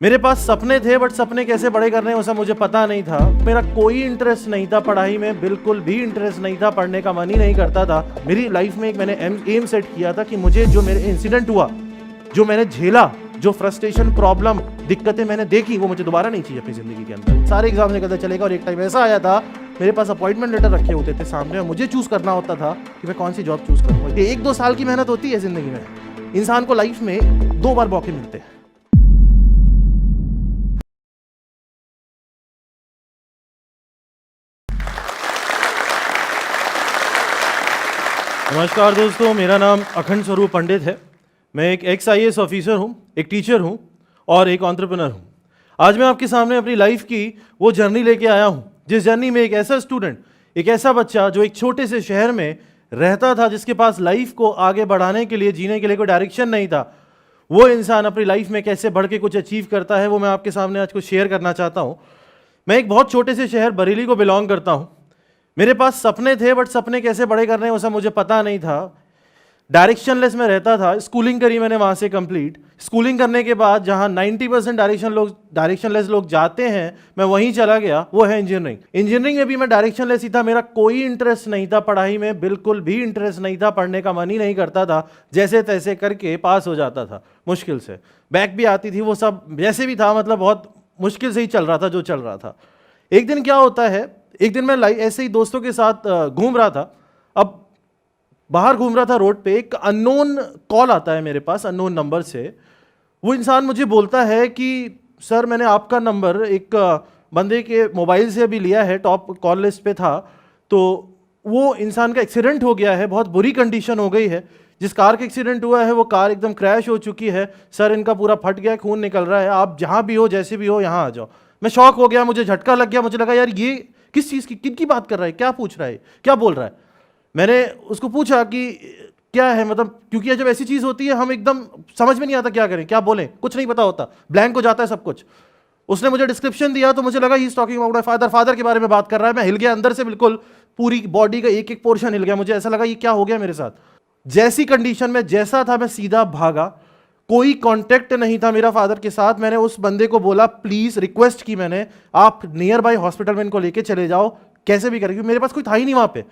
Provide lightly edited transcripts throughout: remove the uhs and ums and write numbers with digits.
मेरे पास सपने थे बट सपने कैसे बड़े करने हैं वो सब मुझे पता नहीं था। मेरा कोई इंटरेस्ट नहीं था पढ़ाई में, बिल्कुल भी इंटरेस्ट नहीं था, पढ़ने का मन ही नहीं करता था। मेरी लाइफ में एक मैंने एम सेट किया था कि मुझे जो मेरे इंसिडेंट हुआ, जो मैंने झेला, जो फ्रस्ट्रेशन, प्रॉब्लम, दिक्कतें मैंने देखी, वो मुझे दोबारा नहीं चाहिए अपनी ज़िंदगी के अंदर। सारे एग्जाम निकलते चलेगा और एक टाइम ऐसा आया था मेरे पास अपॉइंटमेंट लेटर रखे होते थे सामने और मुझे चूज़ करना होता था कि मैं कौन सी जॉब चूज़ करूँगा। ये 1-2 साल की मेहनत होती है ज़िंदगी में। इंसान को लाइफ में 2 बार मौके मिलते हैं। नमस्कार दोस्तों, मेरा नाम अखंड स्वरूप पंडित है। मैं एक IAS ऑफिसर हूँ, एक टीचर हूँ और एक एंटरप्रेन्योर हूँ। आज मैं आपके सामने अपनी लाइफ की वो जर्नी लेके आया हूँ, जिस जर्नी में एक ऐसा स्टूडेंट, एक ऐसा बच्चा जो एक छोटे से शहर में रहता था, जिसके पास लाइफ को आगे बढ़ाने के लिए, जीने के लिए कोई डायरेक्शन नहीं था, वो इंसान अपनी लाइफ में कैसे बढ़ के कुछ अचीव करता है, वो मैं आपके सामने आज कुछ शेयर करना चाहता हूँ। मैं एक बहुत छोटे से शहर बरेली को बिलोंग करता हूँ। मेरे पास सपने थे बट सपने कैसे बड़े करने हैं वो सब मुझे पता नहीं था। डायरेक्शनलेस में रहता था। स्कूलिंग करी मैंने वहाँ से कंप्लीट। स्कूलिंग करने के बाद जहाँ 90% डायरेक्शनलेस लोग जाते हैं, मैं वहीं चला गया, वो है इंजीनियरिंग। इंजीनियरिंग में भी मैं डायरेक्शनलेस ही था। मेरा कोई इंटरेस्ट नहीं था पढ़ाई में, बिल्कुल भी इंटरेस्ट नहीं था, पढ़ने का मन ही नहीं करता था। जैसे तैसे करके पास हो जाता था, मुश्किल से। बैक भी आती थी, वो सब जैसे भी था, मतलब बहुत मुश्किल से ही चल रहा था जो चल रहा था। एक दिन क्या होता है, एक दिन मैं ऐसे ही दोस्तों के साथ घूम रहा था। अब बाहर घूम रहा था रोड पे, एक अननोन कॉल आता है मेरे पास, अननोन नंबर से। वो इंसान मुझे बोलता है कि सर, मैंने आपका नंबर एक बंदे के मोबाइल से अभी लिया है, टॉप कॉल लिस्ट पे था, तो वो इंसान का एक्सीडेंट हो गया है, बहुत बुरी कंडीशन हो गई है। जिस कार का एक्सीडेंट हुआ है वो कार एकदम क्रैश हो चुकी है, सर इनका पूरा फट गया है, खून निकल रहा है, आप जहाँ भी हो, जैसे भी हो, यहाँ आ जाओ। मैं शॉक हो गया, मुझे झटका लग गया। मुझे लगा यार ये किस चीज़ की, किनकी बात कर रहा है, क्या पूछ रहा है, क्या बोल रहा है। मैंने उसको पूछा कि क्या है, मतलब क्योंकि जब ऐसी चीज़ होती है हम एकदम समझ में नहीं आता क्या करें, क्या बोलें, कुछ नहीं पता होता, ब्लैंक हो जाता है सब कुछ। उसने मुझे डिस्क्रिप्शन दिया तो मुझे लगा he is talking about my father, father के बारे में बात कर रहा है। मैं हिल गया अंदर से, बिल्कुल पूरी बॉडी का एक एक पोर्शन हिल गया। मुझे ऐसा लगा ये क्या हो गया मेरे साथ। जैसी कंडीशन में जैसा था मैं सीधा भागा, कोई कांटेक्ट नहीं था मेरा फादर के साथ। मैंने उस बंदे को बोला, प्लीज रिक्वेस्ट की मैंने, आप नियर बाय हॉस्पिटल में इनको लेके चले जाओ कैसे भी करके, मेरे पास कोई था ही नहीं वहां पे।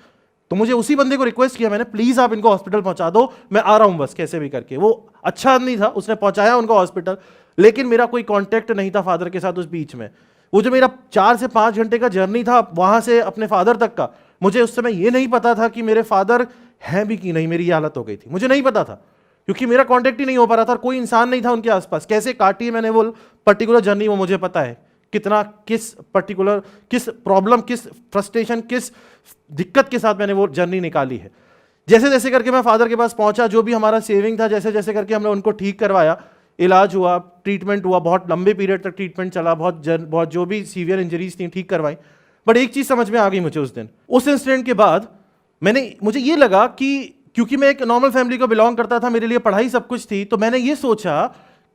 तो मुझे उसी बंदे को रिक्वेस्ट किया मैंने, प्लीज आप इनको हॉस्पिटल पहुंचा दो, मैं आ रहा हूं बस कैसे भी करके। वो अच्छा आदमी था, उसने पहुंचाया उनको हॉस्पिटल, लेकिन मेरा कोई कांटेक्ट नहीं था फादर के साथ उस बीच में। वो जो मेरा 4 से 5 घंटे का जर्नी था वहां से अपने फादर तक का, मुझे उस समय ये नहीं पता था कि मेरे फादर हैं भी कि नहीं। मेरी हालत हो गई थी, मुझे नहीं पता था, क्योंकि मेरा कांटेक्ट ही नहीं हो पा रहा था, कोई इंसान नहीं था उनके आसपास। कैसे काटी है मैंने वो पर्टिकुलर जर्नी, वो मुझे पता है कितना, किस पर्टिकुलर, किस प्रॉब्लम, किस फ्रस्ट्रेशन, किस दिक्कत के साथ मैंने वो जर्नी निकाली है। जैसे जैसे करके मैं फादर के पास पहुंचा, जो भी हमारा सेविंग था, जैसे जैसे करके हमने उनको ठीक करवाया, इलाज हुआ, ट्रीटमेंट हुआ, बहुत लंबे पीरियड तक ट्रीटमेंट चला, बहुत जो भी सीवियर इंजरीज थी ठीक करवाई। बट एक चीज़ समझ में आ गई मुझे उस दिन, उस इंसिडेंट के बाद मुझे ये लगा कि क्योंकि मैं एक नॉर्मल फैमिली को बिलोंग करता था, मेरे लिए पढ़ाई सब कुछ थी, तो मैंने ये सोचा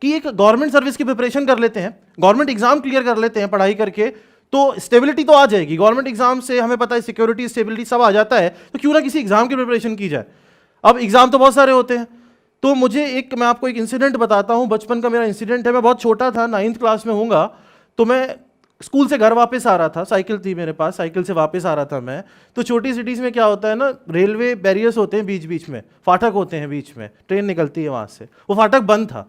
कि एक गवर्नमेंट सर्विस की प्रिपरेशन कर लेते हैं, गवर्नमेंट एग्जाम क्लियर कर लेते हैं पढ़ाई करके, तो स्टेबिलिटी तो आ जाएगी। गवर्नमेंट एग्जाम से हमें पता है सिक्योरिटी, स्टेबिलिटी सब आ जाता है, तो क्यों ना किसी एग्जाम की प्रिपरेशन की जाए। अब एग्जाम तो बहुत सारे होते हैं, तो मैं आपको एक इंसिडेंट बताता हूँ। बचपन का मेरा इंसिडेंट है। मैं बहुत छोटा था, 9th क्लास में हूँगा, तो मैं स्कूल से घर वापस आ रहा था, साइकिल थी मेरे पास, साइकिल से वापस आ रहा था मैं। तो छोटी सिटीज़ में क्या होता है ना, रेलवे बैरियर्स होते हैं बीच बीच में, फाटक होते हैं बीच में, ट्रेन निकलती है वहाँ से, वो फाटक बंद था।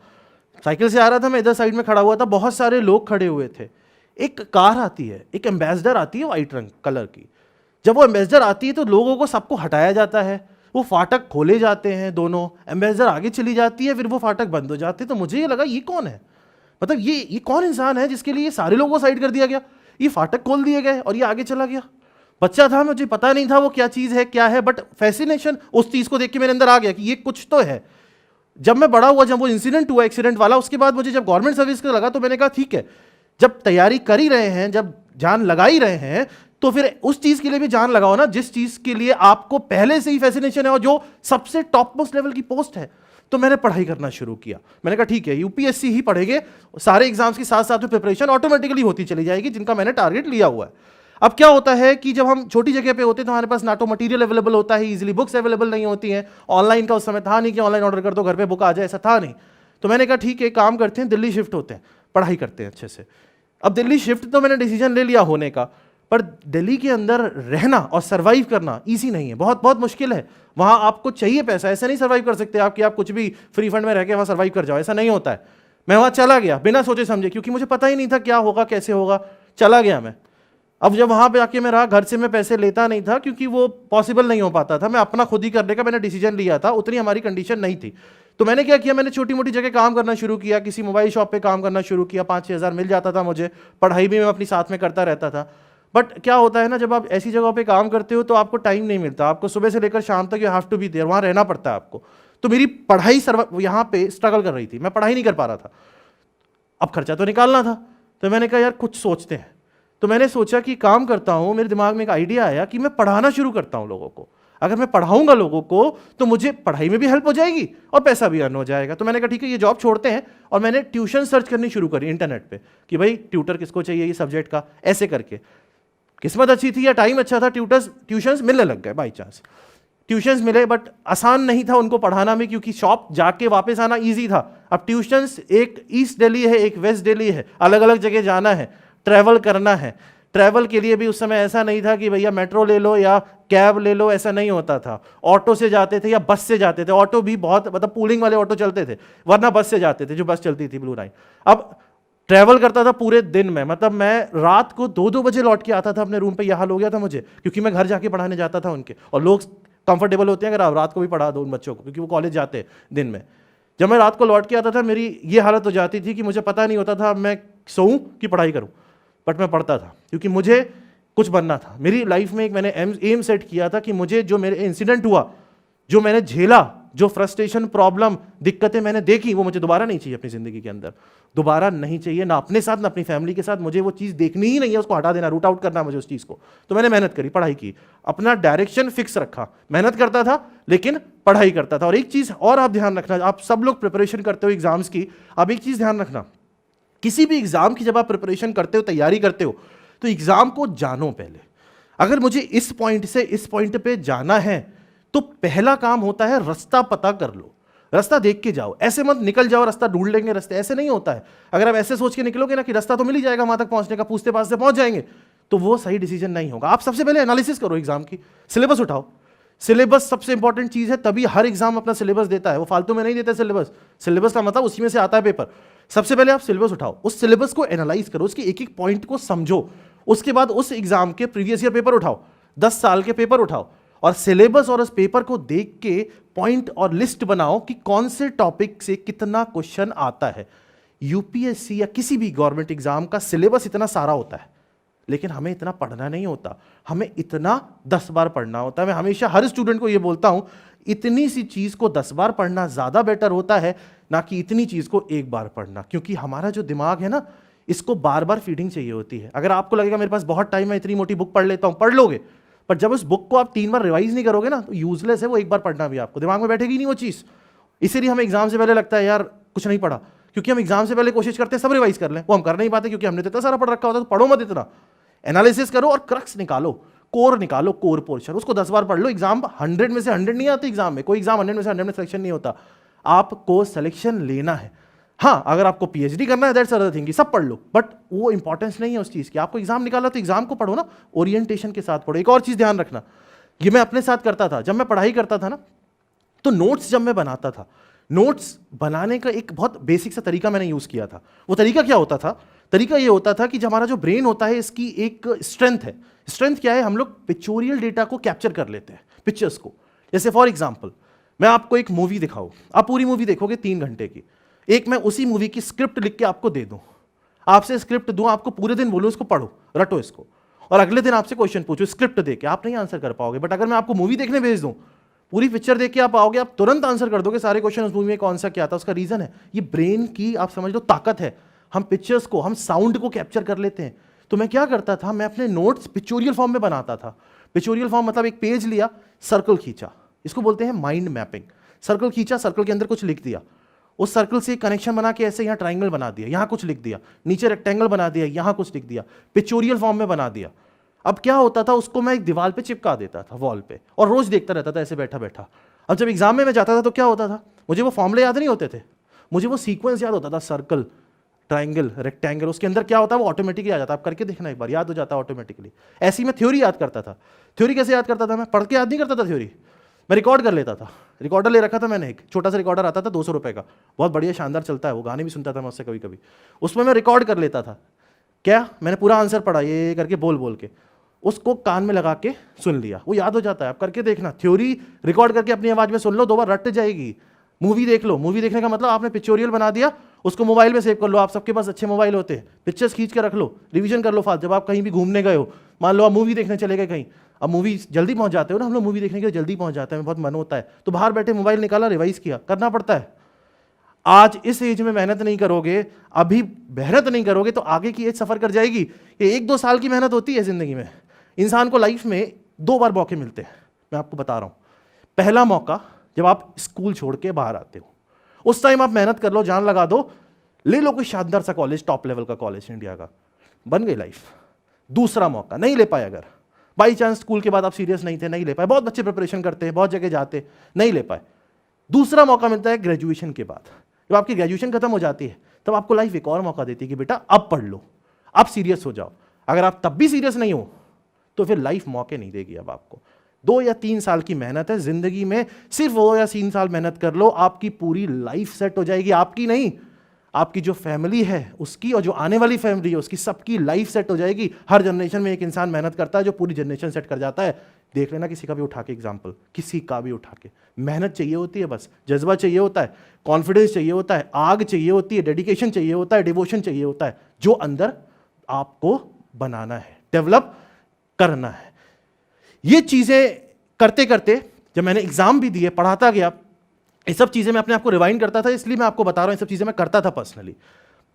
साइकिल से आ रहा था मैं, इधर साइड में खड़ा हुआ था, बहुत सारे लोग खड़े हुए थे। एक कार आती है, एक एम्बेसडर आती है वाइट रंग कलर की। जब वो एम्बेसडर आती है तो लोगों को सबको हटाया जाता है, वो फाटक खोले जाते हैं दोनों, एम्बेसडर आगे चली जाती है, फिर वो फाटक बंद हो जाते हैं। तो मुझे ये लगा ये कौन है, मतलब ये कौन इंसान है जिसके लिए सारे लोगों को साइड कर दिया गया, ये फाटक खोल दिए गए और ये आगे चला गया। बच्चा था, मुझे पता नहीं था वो क्या चीज़ है, क्या है, बट फैसिनेशन उस चीज़ को देख के मेरे अंदर आ गया कि ये कुछ तो है। जब मैं बड़ा हुआ, जब वो इंसिडेंट हुआ एक्सीडेंट वाला, उसके बाद मुझे जब गवर्नमेंट सर्विस का लगा, तो मैंने कहा ठीक है, जब तैयारी कर ही रहे हैं, जब जान लगा ही रहे हैं, तो फिर उस चीज़ के लिए भी जान लगाओ ना जिस चीज़ के लिए आपको पहले से ही फैसिनेशन है और जो सबसे टॉप मोस्ट लेवल की पोस्ट है। तो मैंने पढ़ाई करना शुरू किया। मैंने कहा ठीक है, यूपीएससी ही पढ़ेंगे, सारे एग्जाम्स के साथ साथ में प्रिपरेशन ऑटोमेटिकली होती चली जाएगी जिनका मैंने टारगेट लिया हुआ है। अब क्या होता है कि जब हम छोटी जगह पे होते हैं तो हमारे पास ना तो मटेरियल अवेलेबल होता है, इजीली बुक्स अवेलेबल नहीं होती हैं, ऑनलाइन का उस समय था नहीं कि ऑनलाइन ऑर्डर कर दो घर पे बुक आ जाए, ऐसा था नहीं। तो मैंने कहा ठीक है, काम करते हैं, दिल्ली शिफ्ट होते हैं। पढ़ाई करते हैं अच्छे से। अब दिल्ली शिफ्ट तो मैंने डिसीजन ले लिया होने का, पर दिल्ली के अंदर रहना और सर्वाइव करना ईजी नहीं है, बहुत बहुत मुश्किल है। वहाँ आपको चाहिए पैसा, ऐसा नहीं सर्वाइव कर सकते आप कि आप कुछ भी फ्री फंड में रह के वहाँ सर्वाइव कर जाओ, ऐसा नहीं होता है। मैं वहाँ चला गया बिना सोचे समझे, क्योंकि मुझे पता ही नहीं था क्या होगा कैसे होगा, चला गया मैं। अब जब वहाँ पे आके मैं रहा, घर से मैं पैसे लेता नहीं था क्योंकि वो पॉसिबल नहीं हो पाता था, मैं अपना खुद ही करने का मैंने डिसीजन लिया था, उतनी हमारी कंडीशन नहीं थी। तो मैंने क्या किया, मैंने छोटी मोटी जगह काम करना शुरू किया, किसी मोबाइल शॉप पे काम करना शुरू किया, 5-6 हज़ार मिल जाता था मुझे, पढ़ाई भी मैं अपनी साथ में करता रहता था। बट क्या होता है ना, जब आप ऐसी जगहों पे काम करते हो तो आपको टाइम नहीं मिलता, आपको सुबह से लेकर शाम तक you have to be there, वहाँ रहना पड़ता है आपको। तो मेरी पढ़ाई यहाँ पे स्ट्रगल कर रही थी, मैं पढ़ाई नहीं कर पा रहा था। अब खर्चा तो निकालना था, तो मैंने कहा यार कुछ सोचते हैं। तो मैंने सोचा कि काम करता हूँ, मेरे दिमाग में एक आइडिया आया कि मैं पढ़ाना शुरू करता हूँ लोगों को। अगर मैं पढ़ाऊंगा लोगों को तो मुझे पढ़ाई में भी हेल्प हो जाएगी और पैसा भी अर्न हो जाएगा। तो मैंने कहा ठीक है, ये जॉब छोड़ते हैं, और मैंने ट्यूशन सर्च करनी शुरू करी इंटरनेट पे कि भाई ट्यूटर किसको चाहिए ये सब्जेक्ट का, ऐसे करके। किस्मत अच्छी थी या टाइम अच्छा था, ट्यूशंस मिलने लग गए बाई चांस। ट्यूशंस मिले, बट आसान नहीं था उनको पढ़ाना में, क्योंकि शॉप जाके वापस आना ईजी था। अब ट्यूशंस एक ईस्ट दिल्ली है, एक वेस्ट दिल्ली है, अलग अलग जगह जाना है, ट्रैवल करना है। ट्रैवल के लिए भी उस समय ऐसा नहीं था कि भैया मेट्रो ले लो या कैब ले लो, ऐसा नहीं होता था। ऑटो से जाते थे या बस से जाते थे, ऑटो भी बहुत मतलब पूलिंग वाले ऑटो चलते थे, वरना बस से जाते थे, जो बस चलती थी ब्लू लाइन। अब ट्रैवल करता था पूरे दिन में, मतलब मैं रात को 2-2 बजे लौट के आता था अपने रूम पे, यह हाल हो गया था मुझे, क्योंकि मैं घर जाके पढ़ाने जाता था उनके। और लोग कंफर्टेबल होते हैं अगर आप रात को भी पढ़ा दो उन बच्चों को, क्योंकि वो कॉलेज जाते हैं दिन में। जब मैं रात को लौट के आता था, मेरी ये हालत हो जाती थी कि मुझे पता नहीं होता था मैं सोऊं कि पढ़ाई करूं, बट मैं पढ़ता था क्योंकि मुझे कुछ बनना था। मेरी लाइफ में एक मैंने एम सेट किया था कि मुझे जो मेरे इंसिडेंट हुआ, जो मैंने झेला, जो फ्रस्ट्रेशन, प्रॉब्लम, दिक्कतें मैंने देखी, वो मुझे दोबारा नहीं चाहिए अपनी जिंदगी के अंदर, दोबारा नहीं चाहिए, ना अपने साथ ना अपनी फैमिली के साथ। मुझे वो चीज़ देखनी ही नहीं है, उसको हटा देना, रूट आउट करना मुझे उस चीज़ को। तो मैंने मेहनत करी, पढ़ाई की, अपना डायरेक्शन फिक्स रखा, मेहनत करता था लेकिन पढ़ाई करता था। और एक चीज़ और आप ध्यान रखना, आप सब लोग प्रिपरेशन करते हो एग्जाम्स की, आप एक चीज़ ध्यान रखना, किसी भी एग्जाम की जब आप प्रिपरेशन करते हो, तैयारी करते हो, तो एग्जाम को जानो पहले। अगर मुझे इस पॉइंट से इस पॉइंट पे जाना है तो पहला काम होता है रास्ता पता कर लो, रास्ता देख के जाओ। ऐसे मत निकल जाओ रास्ता ढूंढ लेंगे रास्ते, ऐसे नहीं होता है। अगर आप ऐसे सोच के निकलोगे ना कि रास्ता तो मिल ही जाएगा वहां तक पहुंचने का, पूछते पाछते पहुंच जाएंगे, तो वो सही डिसीजन नहीं होगा। आप सबसे पहले एनालिसिस करो एग्जाम की, सिलेबस उठाओ। सिलेबस सबसे इंपॉर्टेंट चीज है, तभी हर एग्जाम अपना सिलेबस देता है, वो फालतू में नहीं देता सिलेबस। सिलेबस का मतलब उसी में से आता है पेपर। सबसे पहले आप सिलेबस उठाओ, उस सिलेबस को एनालाइज करो, उसके एक एक पॉइंट को समझो। उसके बाद उस एग्जाम के प्रीवियस ईयर पेपर उठाओ, 10 साल के पेपर उठाओ, और सिलेबस और उस पेपर को देख के पॉइंट और लिस्ट बनाओ कि कौन से टॉपिक से कितना क्वेश्चन आता है। यूपीएससी या किसी भी गवर्नमेंट एग्जाम का सिलेबस इतना सारा होता है, लेकिन हमें इतना पढ़ना नहीं होता, हमें इतना 10 बार पढ़ना होता है। मैं हमेशा हर स्टूडेंट को यह बोलता हूं, इतनी सी चीज को 10 बार पढ़ना ज्यादा बेटर होता है ना कि इतनी चीज को एक बार पढ़ना, क्योंकि हमारा जो दिमाग है ना, इसको बार बार फीडिंग चाहिए होती है। अगर आपको लगेगा मेरे पास बहुत टाइम है, इतनी मोटी बुक पढ़ लेता हूं, पढ़ लोगे, पर जब उस बुक को आप 3 बार रिवाइज नहीं करोगे ना, तो यूजलेस है वो एक बार पढ़ना भी, आपको दिमाग में बैठेगी नहीं वो चीज। इसीलिए हमें एग्जाम से पहले लगता है यार कुछ नहीं पढ़ा, क्योंकि हम एग्जाम से पहले कोशिश करते हैं सब रिवाइज कर लें, वो हम कर नहीं पाते क्योंकि हमने तो इतना सारा पढ़ रखा होता है। तो पढ़ो मत इतना, एनालिसिस करो और क्रक्स निकालो, कोर निकालो, कोर पोर्शन, उसको 10 बार पढ़ लो। एग्जाम 100 में से 100 नहीं आते एग्जाम में, कोई एग्जाम 100 में से 100 में सिलेक्शन नहीं होता, आपको सिलेक्शन लेना है। हाँ, अगर आपको पीएचडी करना है दैट्स अदर थिंग, सब पढ़ लो, बट वो इंपॉर्टेंस नहीं है उस चीज की। आपको एग्जाम निकाला तो एग्जाम को पढ़ो ना, ओरिएंटेशन के साथ पढ़ो। एक और चीज ध्यान रखना, ये मैं अपने साथ करता था, जब मैं पढ़ाई करता था ना, तो नोट्स जब मैं बनाता था, नोट्स बनाने का एक बहुत बेसिक सा तरीका मैंने यूज किया था। वो तरीका क्या होता था? तरीका ये होता था कि जो हमारा जो ब्रेन होता है, इसकी एक स्ट्रेंथ है। स्ट्रेंथ क्या है? हम लोग पिक्चोरियल डेटा को कैप्चर कर लेते हैं, पिक्चर्स को। जैसे फॉर एग्जाम्पल, मैं आपको एक मूवी दिखाऊं, आप पूरी मूवी देखोगे 3 घंटे की, एक मैं उसी मूवी की स्क्रिप्ट लिख के आपको दे दूं, आपसे स्क्रिप्ट दूं, आपको पूरे दिन बोलूं इसको पढ़ो, रटो इसको, और अगले दिन आपसे क्वेश्चन पूछो स्क्रिप्ट देके, आप नहीं आंसर कर पाओगे। बट अगर मैं आपको मूवी देखने भेज दूं, पूरी पिक्चर देख के आप आओगे, आप तुरंत आंसर कर दोगे सारे क्वेश्चन उस मूवी में कौन सा क्या था। उसका रीजन है ये ब्रेन की, आप समझ लो, ताकत है। हम पिक्चर्स को, हम साउंड को कैप्चर कर लेते हैं। तो मैं क्या करता था, मैं अपने नोट्स पिक्चोरियल फॉर्म में बनाता था। पिक्चोरियल फॉर्म मतलब एक पेज लिया, सर्कल खींचा, इसको बोलते हैं माइंड मैपिंग। सर्कल खींचा, सर्कल के अंदर कुछ लिख दिया, उस सर्कल से कनेक्शन बना के ऐसे यहाँ ट्राइंगल बना दिया, यहाँ कुछ लिख दिया, नीचे रेक्टेंगल बना दिया, यहाँ कुछ लिख दिया, पिक्चोरियल फॉर्म में बना दिया। अब क्या होता था, उसको मैं एक दीवार पे चिपका देता था, वॉल पे, और रोज देखता रहता था ऐसे बैठा बैठा। अब जब एग्जाम में मैं जाता था तो क्या होता था, मुझे वो फॉर्मूले याद नहीं होते थे, मुझे वो सीक्वेंस याद होता था। सर्कल, ट्राइंगल, रेक्टेंगल, उसके अंदर क्या होता है वो ऑटोमेटिकली आ जाता है। आप करके देखना एक बार, याद हो जाता है ऑटोमेटिकली। ऐसी मैं थ्योरी याद करता था। थ्योरी कैसे याद करता था? मैं पढ़ के याद नहीं करता था थ्योरी, मैं रिकॉर्ड कर लेता था। रिकॉर्डर ले रखा था मैंने, एक छोटा सा रिकॉर्डर आता था 200 रुपये का, बहुत बढ़िया शानदार चलता है वो, गाने भी सुनता था मैं उससे कभी कभी। उसमें मैं रिकॉर्ड कर लेता था। क्या मैंने पूरा आंसर पढ़ा ये करके बोल बोल के, उसको कान में लगा के सुन लिया, वो याद हो जाता है। आप करके देखना, थ्योरी रिकॉर्ड करके अपनी आवाज़ में सुन लो, 2 बार रट जाएगी। मूवी देख लो, मूवी देखने का मतलब आपने पिक्चोरियल बना दिया, उसको मोबाइल में सेव कर लो। आप सबके पास अच्छे मोबाइल होते हैं, पिक्चर्स खींच के रख लो, रिवीजन कर लो फास्ट। जब आप कहीं भी घूमने गए हो, मान लो आप मूवी देखने चले गए कहीं, अब मूवी जल्दी पहुंच जाते हो ना, हम लोग मूवी देखने के लिए जल्दी पहुंच जाते हैं, बहुत मन होता है, तो बाहर बैठे मोबाइल निकाला, रिवाइज किया, करना पड़ता है। आज इस एज में मेहनत नहीं करोगे, अभी मेहनत नहीं करोगे तो आगे की एज सफर कर जाएगी। ये 1-2 साल की मेहनत होती है जिंदगी में। इंसान को लाइफ में 2 बार मौके मिलते हैं, मैं आपको बता रहा हूं। पहला मौका जब आप स्कूल छोड़ के बाहर आते हो, उस टाइम आप मेहनत कर लो, जान लगा दो, ले लो कोई शानदार सा कॉलेज, टॉप लेवल का कॉलेज इंडिया का, बन गई लाइफ। दूसरा मौका नहीं ले पाए, अगर बाई चांस स्कूल के बाद आप सीरियस नहीं थे, नहीं ले पाए, बहुत बच्चे प्रिपरेशन करते हैं, बहुत जगह जाते, नहीं ले पाए। दूसरा मौका मिलता है ग्रेजुएशन के बाद। जब आपकी ग्रेजुएशन खत्म हो जाती है तब आपको लाइफ एक और मौका देती है कि बेटा अब पढ़ लो, अब सीरियस हो जाओ। अगर आप तब भी सीरियस नहीं हो तो फिर लाइफ मौके नहीं देगी अब आपको। 2 या 3 साल की मेहनत है जिंदगी में, सिर्फ 2 या 3 साल मेहनत कर लो, आपकी पूरी लाइफ सेट हो जाएगी। आपकी नहीं, आपकी जो फैमिली है उसकी, और जो आने वाली फैमिली है उसकी, सबकी लाइफ सेट हो जाएगी। हर जनरेशन में एक इंसान मेहनत करता है जो पूरी जनरेशन सेट कर जाता है। देख लेना किसी का भी उठा के एग्जाम्पल, किसी का भी उठा के। मेहनत चाहिए होती है, बस जज्बा चाहिए होता है, कॉन्फिडेंस चाहिए होता है, आग चाहिए होती है, डेडिकेशन चाहिए होता है, डिवोशन चाहिए होता है, जो अंदर आपको बनाना है, डेवलप करना है। ये चीजें करते करते जब मैंने एग्जाम भी दिए, पढ़ाता गया, ये सब चीजें मैं अपने आप को रिवाइंड करता था, इसलिए मैं आपको बता रहा हूं, ये सब चीजें मैं करता था पर्सनली।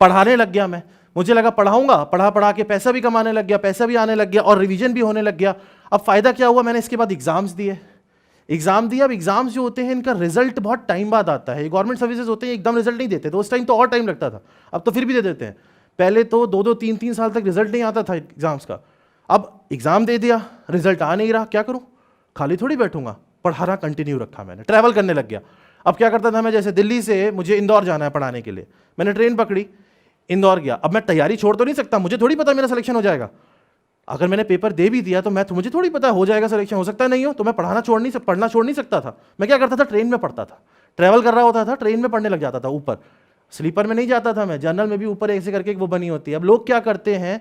पढ़ाने लग गया मैं, मुझे लगा पढ़ाऊंगा, पढ़ा पढ़ा के पैसा भी कमाने लग गया, पैसा भी आने लग गया और रिवीजन भी होने लग गया। अब फायदा क्या हुआ, मैंने इसके बाद एग्जाम्स दिए, एग्जाम दिया। अब एग्जाम्स जो होते हैं इनका रिजल्ट बहुत टाइम बाद आता है, गवर्नमेंट सर्विसेज होते हैं एकदम रिजल्ट नहीं देते, तो उस टाइम तो और टाइम लगता था, अब तो फिर भी दे देते हैं। पहले तो 2-2, 3-3 साल तक रिजल्ट नहीं आता था एग्जाम्स का। अब एग्जाम दे दिया, रिजल्ट आ नहीं रहा, क्या करूं, खाली थोड़ी बैठूंगा, पढ़ाना कंटिन्यू रखा मैंने, ट्रैवल करने लग गया। अब क्या करता था मैं, जैसे दिल्ली से मुझे इंदौर जाना है पढ़ाने के लिए, मैंने ट्रेन पकड़ी, इंदौर गया। अब मैं तैयारी छोड़ तो नहीं सकता, मुझे थोड़ी पता मेरा सिलेक्शन हो जाएगा। अगर मैंने पेपर दे भी दिया तो मुझे थोड़ी पता हो जाएगा सिलेक्शन, हो सकता है नहीं हो, तो मैं पढ़ना छोड़ नहीं सकता था। मैं क्या करता था, ट्रेन में पढ़ता था, ट्रैवल कर रहा होता था, ट्रेन में पढ़ने लग जाता था। ऊपर स्लीपर में नहीं जाता था मैं, जनरल में भी ऊपर ऐसे करके वो बनी होती है। अब लोग क्या करते हैं,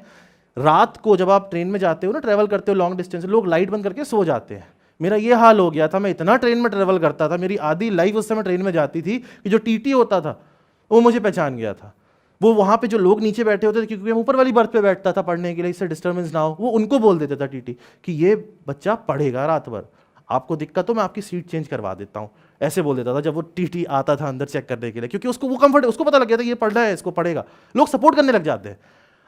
रात को जब आप ट्रेन में जाते हो ना, ट्रैवल करते हो लॉन्ग डिस्टेंस, लोग लाइट बंद करके सो जाते हैं। मेरा ये हाल हो गया था, मैं इतना ट्रेन में ट्रैवल करता था, मेरी आधी लाइफ उस समय ट्रेन में जाती थी कि जो टीटी होता था वो मुझे पहचान गया था। वो वहाँ पे जो लोग नीचे बैठे होते थे, क्योंकि मैं ऊपर वाली बर्थ पे बैठता था पढ़ने के लिए, इससे डिस्टर्बेंस ना हो, वो उनको बोल देता था टीटी कि ये बच्चा पढ़ेगा रात भर, आपको दिक्कत हो मैं आपकी सीट चेंज करवा देता हूँ, ऐसे बोल देता था जब वो टीटी आता था अंदर चेक करने के लिए, क्योंकि उसको वो कंफर्ट, उसको पता लग गया था ये पढ़ रहा है, इसको पढ़ेगा। लोग सपोर्ट करने लग जाते हैं।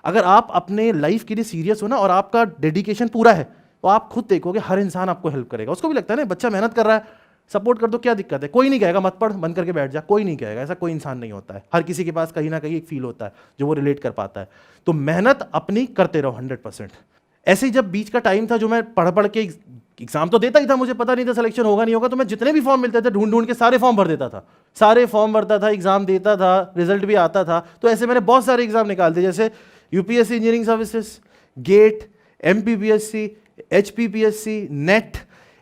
अगर आप अपने लाइफ के लिए सीरियस हो ना और आपका डेडिकेशन पूरा है, तो आप खुद देखोगे हर इंसान आपको हेल्प करेगा। उसको भी लगता है ना बच्चा मेहनत कर रहा है, सपोर्ट कर दो, क्या दिक्कत है, कोई नहीं कहेगा मत पढ़, बंद करके बैठ जा, कोई नहीं कहेगा, ऐसा कोई इंसान नहीं होता है। हर किसी के पास कहीं ना कहीं एक फील होता है जो वो रिलेट कर पाता है। तो मेहनत अपनी करते रहो 100%। ऐसे ही जब बीच का टाइम था जो मैं पढ़ पढ़ के एग्जाम तो देता ही था, मुझे पता नहीं था सिलेक्शन होगा नहीं होगा, तो मैं जितने भी फॉर्म मिलते थे ढूंढ ढूंढ के सारे फॉर्म भर देता था, सारे फॉर्म भरता था, एग्जाम देता था, रिजल्ट भी आता था। तो ऐसे मैंने बहुत सारे एग्जाम निकाल दिए, जैसे UPSC engineering services, GATE, MPPSC, HPPSC, NET,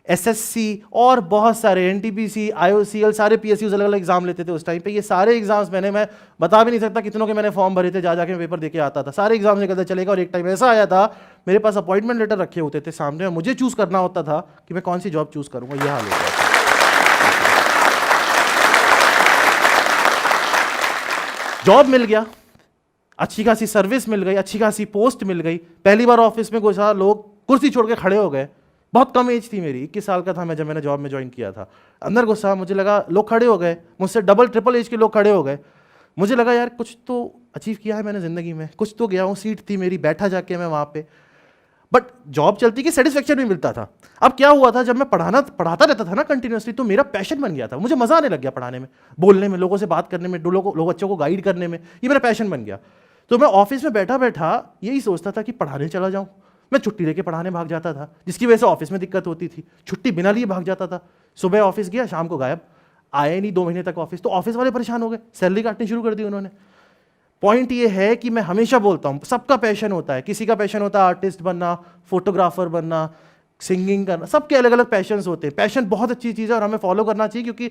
SSC और बहुत सारे, एनटीपीसी, आईओसीएल, सारे पीएसयू अलग अलग एग्जाम लेते थे उस टाइम पे। ये सारे एग्जाम्स मैं बता भी नहीं सकता कितनों के मैंने फॉर्म भरे थे, जा जाके मैं पेपर देके आता था, सारे एग्जाम्स निकलते चलेगा। और एक टाइम ऐसा आया था मेरे पास अपॉइंटमेंट लेटर रखे होते थे सामने, और मुझे चूज करना होता था कि मैं कौन सी जॉब चूज करूंगा, यह हाल होता था। जॉब मिल गया, अच्छी खासी सर्विस मिल गई, अच्छी खासी पोस्ट मिल गई। पहली बार ऑफिस में घुसा, लोग कुर्सी छोड़ के खड़े हो गए। बहुत कम एज थी मेरी, 21 साल का था मैं जब मैंने जॉब में ज्वाइन किया था। अंदर घुसा, मुझे लगा लोग खड़े हो गए, मुझसे डबल ट्रिपल एज के लोग खड़े हो गए। मुझे लगा यार कुछ तो अचीव किया है मैंने ज़िंदगी में, कुछ तो गया हूँ, सीट थी मेरी, बैठा जाके मैं वहाँ पे। बट जॉब चलती कि सेटिस्फेक्शन भी मिलता था। अब क्या हुआ था, जब मैं पढ़ाता रहता था ना कंटिन्यूसली, तो मेरा पैशन बन गया था, मुझे मज़ा आने लग गया पढ़ाने में, बोलने में, लोगों से बात करने में, लोग बच्चों को गाइड करने में, ये मेरा पैशन बन गया। तो मैं ऑफिस में बैठा बैठा यही सोचता था कि पढ़ाने चला जाऊँ। मैं छुट्टी लेके पढ़ाने भाग जाता था, जिसकी वजह से ऑफिस में दिक्कत होती थी। छुट्टी बिना लिए भाग जाता था, सुबह ऑफिस गया, शाम को गायब, आया ही नहीं 2 महीने तक ऑफिस। तो ऑफिस वाले परेशान हो गए, सैलरी काटनी शुरू कर दी उन्होंने। पॉइंट ये है कि मैं हमेशा बोलता हूं सबका पैशन होता है, किसी का पैशन होता है आर्टिस्ट बनना, फोटोग्राफर बनना, सिंगिंग करना, सबके अलग अलग पैशंस होते हैं। पैशन बहुत अच्छी चीज़ है और हमें फॉलो करना चाहिए, क्योंकि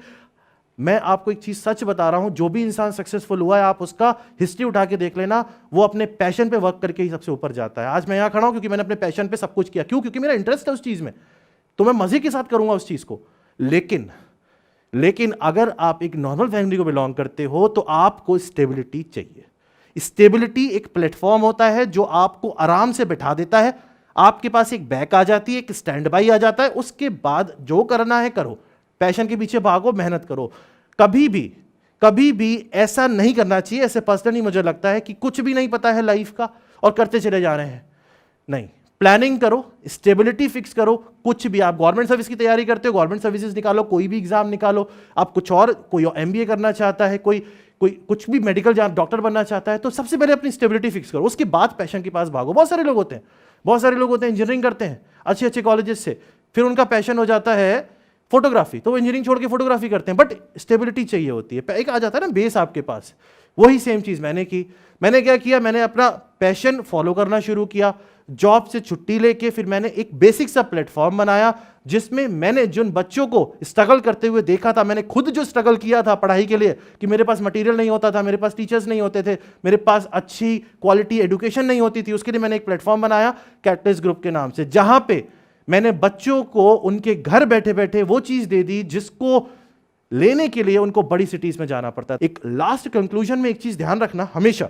मैं आपको एक चीज़ सच बता रहा हूं, जो भी इंसान सक्सेसफुल हुआ है आप उसका हिस्ट्री उठा के देख लेना, वो अपने पैशन पे वर्क करके ही सबसे ऊपर जाता है। आज मैं यहाँ खड़ा हूं क्योंकि मैंने अपने पैशन पे सब कुछ किया। क्यों? क्योंकि मेरा इंटरेस्ट है उस चीज़ में, तो मैं मज़े के साथ करूंगा उस चीज़ को। लेकिन अगर आप एक नॉर्मल फैमिली को बिलोंग करते हो तो आपको स्टेबिलिटी चाहिए। स्टेबिलिटी एक प्लेटफॉर्म होता है जो आपको आराम से बैठा देता है, आपके पास एक बैक आ जाती है, एक स्टैंड बाई आ जाता है, उसके बाद जो करना है करो, पैशन के पीछे भागो, मेहनत करो। कभी भी ऐसा नहीं करना चाहिए। ऐसे पर्सनली मुझे लगता है कि कुछ भी नहीं पता है लाइफ का और करते चले जा रहे हैं। नहीं, प्लानिंग करो, स्टेबिलिटी फिक्स करो। कुछ भी, आप गवर्नमेंट सर्विस की तैयारी करते हो, गवर्नमेंट सर्विसेज निकालो, कोई भी एग्जाम निकालो। आप कुछ और, कोई एमबीए करना चाहता है, कोई कुछ भी मेडिकल डॉक्टर बनना चाहता है, तो सबसे पहले अपनी स्टेबिलिटी फिक्स करो, उसके बाद पैशन के पास भागो। बहुत सारे लोग होते हैं इंजीनियरिंग करते हैं अच्छे अच्छे कॉलेजेस से, फिर उनका पैशन हो जाता है फोटोग्राफी, तो वो इंजीनियरिंग छोड़ के फोटोग्राफी करते हैं, बट स्टेबिलिटी चाहिए होती है। एक आ जाता है ना बेस आपके पास। वही सेम चीज़ मैंने की। मैंने क्या किया, मैंने अपना पैशन फॉलो करना शुरू किया। जॉब से छुट्टी लेके फिर मैंने एक बेसिक सा प्लेटफॉर्म बनाया जिसमें मैंने जिन बच्चों को स्ट्रगल करते हुए देखा था, मैंने खुद जो स्ट्रगल किया था पढ़ाई के लिए, कि मेरे पास मटेरियल नहीं होता था, मेरे पास टीचर्स नहीं होते थे, मेरे पास अच्छी क्वालिटी एजुकेशन नहीं होती थी, उसके लिए मैंने एक प्लेटफॉर्म बनाया कैटलिस्ट ग्रुप के नाम से, जहां पे मैंने बच्चों को उनके घर बैठे बैठे वो चीज़ दे दी जिसको लेने के लिए उनको बड़ी सिटीज़ में जाना पड़ता है। एक लास्ट कंक्लूजन में एक चीज़ ध्यान रखना हमेशा,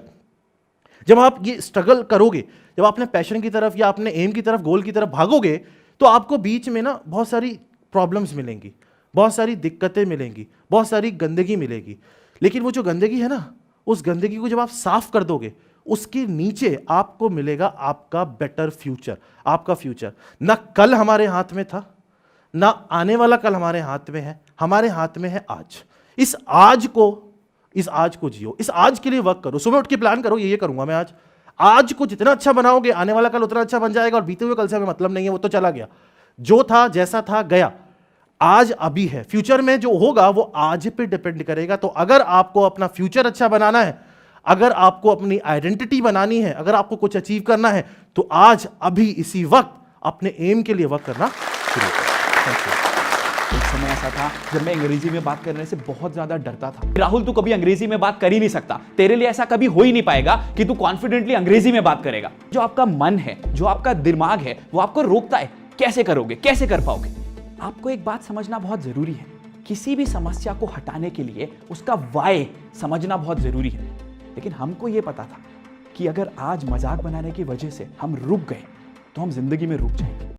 जब आप ये स्ट्रगल करोगे, जब अपने पैशन की तरफ या अपने एम की तरफ, गोल की तरफ भागोगे, तो आपको बीच में ना बहुत सारी प्रॉब्लम्स मिलेंगी, बहुत सारी दिक्कतें मिलेंगी, बहुत सारी गंदगी मिलेगी। लेकिन वो जो गंदगी है ना, उस गंदगी को जब आप साफ कर दोगे, उसके नीचे आपको मिलेगा आपका बेटर फ्यूचर। आपका फ्यूचर ना कल हमारे हाथ में था, ना आने वाला कल हमारे हाथ में है, हमारे हाथ में है आज। इस आज को जियो, इस आज के लिए वर्क करो। सुबह उठ के प्लान करो, ये करूंगा मैं आज को जितना अच्छा बनाओगे, आने वाला कल उतना अच्छा बन जाएगा। और बीते हुए कल से हमें मतलब नहीं है, वो तो चला गया, जो था जैसा था गया। आज अभी है, फ्यूचर में जो होगा वो आज पे डिपेंड करेगा। तो अगर आपको अपना फ्यूचर अच्छा बनाना है, अगर आपको अपनी आइडेंटिटी बनानी है, अगर आपको कुछ अचीव करना है, तो आज अभी इसी वक्त अपने एम के लिए वर्क करना शुरू करें। एक समय ऐसा था जब मैं अंग्रेजी में बात करने से बहुत ज्यादा डरता था। राहुल, तू कभी अंग्रेजी में बात कर ही नहीं सकता, तेरे लिए ऐसा कभी हो ही नहीं पाएगा कि तू कॉन्फिडेंटली अंग्रेजी में बात करेगा। जो आपका मन है, जो आपका दिमाग है, वो आपको रोकता है। कैसे करोगे, कैसे कर पाओगे? आपको एक बात समझना बहुत जरूरी है, किसी भी समस्या को हटाने के लिए उसका वाय समझना बहुत जरूरी है। लेकिन हमको यह पता था कि अगर आज मजाक बनाने की वजह से हम रुक गए तो हम जिंदगी में रुक जाएंगे।